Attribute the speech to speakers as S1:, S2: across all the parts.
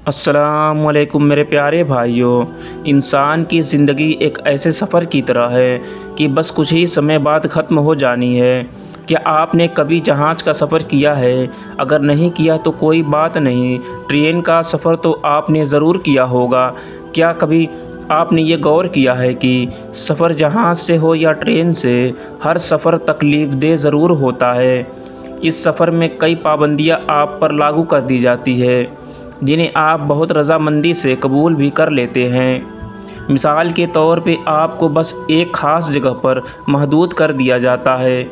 S1: السلام علیکم میرے پیارے بھائیوں۔ انسان کی زندگی ایک ایسے سفر کی طرح ہے کہ بس کچھ ہی سمے بعد ختم ہو جانی ہے۔ کیا آپ نے کبھی جہاز کا سفر کیا ہے؟ اگر نہیں کیا تو کوئی بات نہیں، ٹرین کا سفر تو آپ نے ضرور کیا ہوگا۔ کیا کبھی آپ نے یہ غور کیا ہے کہ سفر جہاز سے ہو یا ٹرین سے، ہر سفر تکلیف دہ ضرور ہوتا ہے۔ اس سفر میں کئی پابندیاں آپ پر لاگو کر دی جاتی ہے جنہیں آپ بہت رضامندی سے قبول بھی کر لیتے ہیں۔ مثال کے طور پہ آپ کو بس ایک خاص جگہ پر محدود کر دیا جاتا ہے،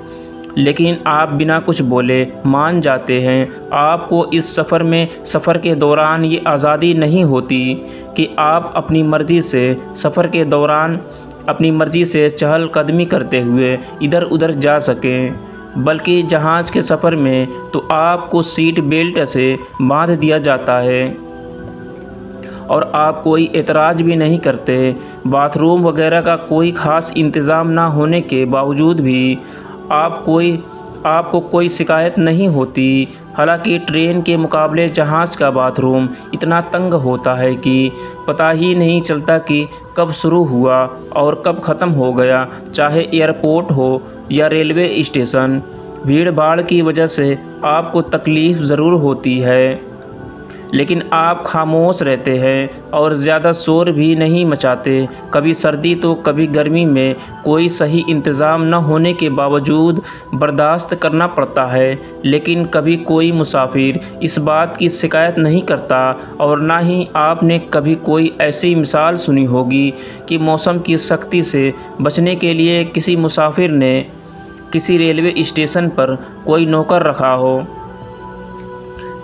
S1: لیکن آپ بنا کچھ بولے مان جاتے ہیں۔ آپ کو اس سفر کے دوران یہ آزادی نہیں ہوتی کہ آپ اپنی مرضی سے سفر کے دوران اپنی مرضی سے چہل قدمی کرتے ہوئے ادھر ادھر جا سکیں، بلکہ جہاز کے سفر میں تو آپ کو سیٹ بیلٹ سے باندھ دیا جاتا ہے اور آپ کوئی اعتراض بھی نہیں کرتے۔ باتھ روم وغیرہ کا کوئی خاص انتظام نہ ہونے کے باوجود بھی آپ کو کوئی شکایت نہیں ہوتی۔ حالانکہ ٹرین کے مقابلے جہاز کا باتھ روم اتنا تنگ ہوتا ہے کہ پتہ ہی نہیں چلتا کہ کب شروع ہوا اور کب ختم ہو گیا۔ چاہے ایئرپورٹ ہو یا ریلوے اسٹیشن، بھیڑ بھاڑ کی وجہ سے آپ کو تکلیف ضرور ہوتی ہے، لیکن آپ خاموش رہتے ہیں اور زیادہ شور بھی نہیں مچاتے۔ کبھی سردی تو کبھی گرمی میں کوئی صحیح انتظام نہ ہونے کے باوجود برداشت کرنا پڑتا ہے، لیکن کبھی کوئی مسافر اس بات کی شکایت نہیں کرتا۔ اور نہ ہی آپ نے کبھی کوئی ایسی مثال سنی ہوگی کہ موسم کی سختی سے بچنے کے لیے کسی مسافر نے کسی ریلوے اسٹیشن پر کوئی نوکر رکھا ہو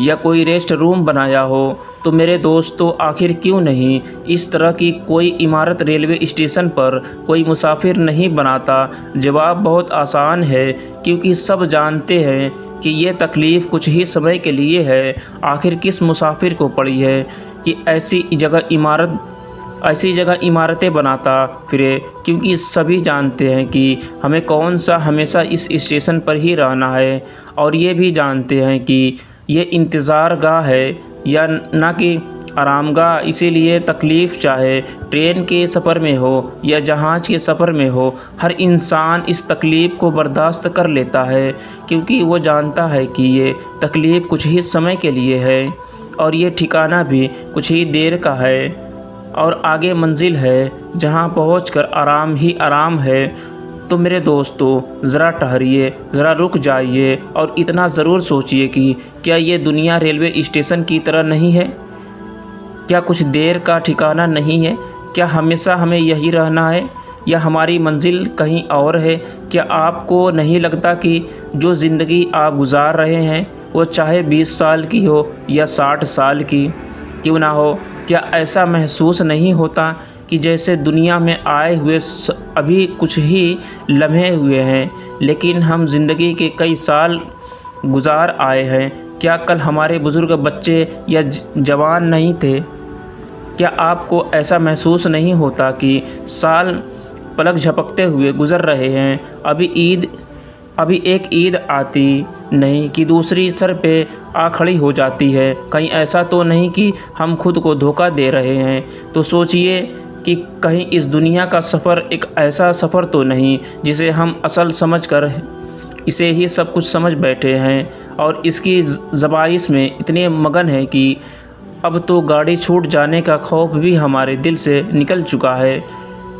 S1: یا کوئی ریسٹ روم بنایا ہو۔ تو میرے دوستو، آخر کیوں نہیں اس طرح کی کوئی عمارت ریلوے اسٹیشن پر کوئی مسافر نہیں بناتا؟ جواب بہت آسان ہے، کیونکہ سب جانتے ہیں کہ یہ تکلیف کچھ ہی سمے کے لیے ہے۔ آخر کس مسافر کو پڑی ہے کہ ایسی جگہ عمارتیں بناتا پھرے؟ کیونکہ سبھی جانتے ہیں کہ ہمیں کون سا ہمیشہ اس اسٹیشن پر ہی رہنا ہے، اور یہ بھی جانتے ہیں کہ یہ انتظار گاہ ہے یا نہ کہ آرام گاہ۔ اسی لیے تکلیف چاہے ٹرین کے سفر میں ہو یا جہاز کے سفر میں ہو، ہر انسان اس تکلیف کو برداشت کر لیتا ہے، کیونکہ وہ جانتا ہے کہ یہ تکلیف کچھ ہی سمے کے لیے ہے اور یہ ٹھکانہ بھی کچھ ہی دیر کا ہے، اور آگے منزل ہے جہاں پہنچ کر آرام ہی آرام ہے۔ تو میرے دوستو، ذرا ٹھہریے، ذرا رک جائیے اور اتنا ضرور سوچیے کہ کیا یہ دنیا ریلوے اسٹیشن کی طرح نہیں ہے؟ کیا کچھ دیر کا ٹھکانہ نہیں ہے؟ کیا ہمیشہ ہمیں یہی رہنا ہے یا ہماری منزل کہیں اور ہے؟ کیا آپ کو نہیں لگتا کہ جو زندگی آپ گزار رہے ہیں وہ چاہے 20 سال کی ہو یا 60 سال کی کیوں نہ ہو، کیا ایسا محسوس نہیں ہوتا کہ جیسے دنیا میں آئے ہوئے ابھی کچھ ہی لمحے ہوئے ہیں، لیکن ہم زندگی کے کئی سال گزار آئے ہیں؟ کیا کل ہمارے بزرگ بچے یا جوان نہیں تھے؟ کیا آپ کو ایسا محسوس نہیں ہوتا کہ سال پلک جھپکتے ہوئے گزر رہے ہیں؟ ابھی ایک عید آتی نہیں کہ دوسری سر پہ آ کھڑی ہو جاتی ہے۔ کہیں ایسا تو نہیں کہ ہم خود کو دھوکہ دے رہے ہیں؟ تو سوچئے کہ کہیں اس دنیا کا سفر ایک ایسا سفر تو نہیں جسے ہم اصل سمجھ کر اسے ہی سب کچھ سمجھ بیٹھے ہیں اور اس کی زبائش میں اتنے مگن ہیں کہ اب تو گاڑی چھوٹ جانے کا خوف بھی ہمارے دل سے نکل چکا ہے۔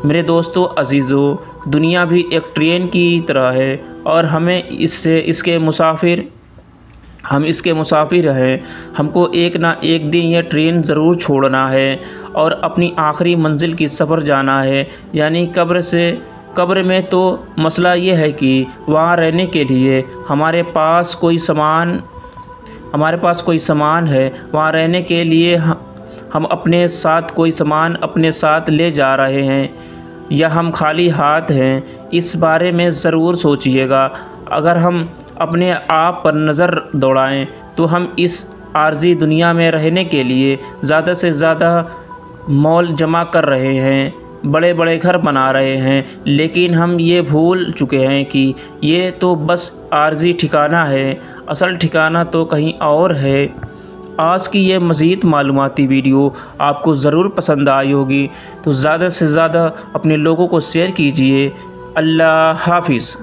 S1: میرے دوستو عزیزو، دنیا بھی ایک ٹرین کی طرح ہے اور ہمیں اس کے مسافر ہیں۔ ہم کو ایک نہ ایک دن یہ ٹرین ضرور چھوڑنا ہے اور اپنی آخری منزل کی سفر جانا ہے، یعنی قبر میں۔ تو مسئلہ یہ ہے کہ وہاں رہنے کے لیے ہمارے پاس کوئی سامان ہے، وہاں رہنے کے لیے ہم اپنے ساتھ کوئی سامان اپنے ساتھ لے جا رہے ہیں یا ہم خالی ہاتھ ہیں۔ اس بارے میں ضرور سوچئے گا۔ اگر ہم اپنے آپ پر نظر دوڑائیں تو ہم اس عارضی دنیا میں رہنے کے لیے زیادہ سے زیادہ مال جمع کر رہے ہیں، بڑے بڑے گھر بنا رہے ہیں، لیکن ہم یہ بھول چکے ہیں کہ یہ تو بس عارضی ٹھکانہ ہے، اصل ٹھکانہ تو کہیں اور ہے۔ آج کی یہ مزید معلوماتی ویڈیو آپ کو ضرور پسند آئی ہوگی، تو زیادہ سے زیادہ اپنے لوگوں کو شیئر کیجیے۔ اللہ حافظ۔